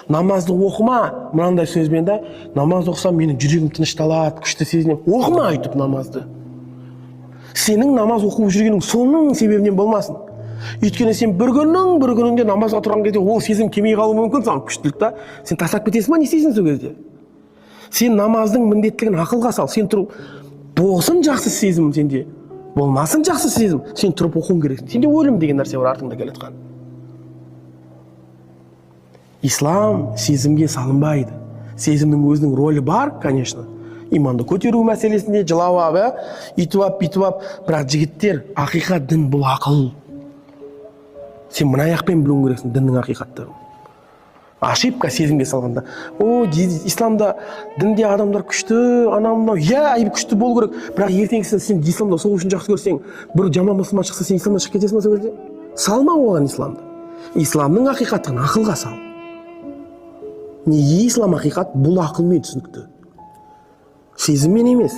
намазды оқыма, мынандай сөзбен да, намаз оқысам менің жүрегім тынышталады, күшті сезінемін. Оқыма айтып намазды. Сенің намаз оқып жүргенің соның себебінен болмасын. Өйткені сен бір күнінде намазға тұрған кезде ол сезім келмей қалуы мүмкін, саған күштілік та. Сен тастап кетесің ба, не істейсің сол кезде? Сен намаздың міндеттілігін ақылға сал. Сен тұрып, болсын жақсы сезім сенде, болмасын жақсы сезім, сен тұрып оқуың керексің. Сенде өлім деген нәрсе бар артыңда келе жатқан. Ислам сезімге салынбайды. Сезімнің өзінің рөлі бар, конечно. Иманды көтеру мәселесінде жылап, үйтіп, бірақ жігіттер, ақиқат дін бұл ақыл. Сен мына аяқпен білуің керексің діннің ақиқаттарын. Ошибка сезімге салғанда. Исламда, дінде адамдар күшті, анау, айып күшті болу керек. Бірақ ертеңгісін сен исламда сол үшін жақсы көрсең, бір жаман мұсылман шықса, сен исламда шығып кетесің ба сол кезде? Салма оған исламды. Исламның ақиқатын ақылға сал. Неге ислам ақиқат бұл ақылмен түсінікті? Сезіммен емес.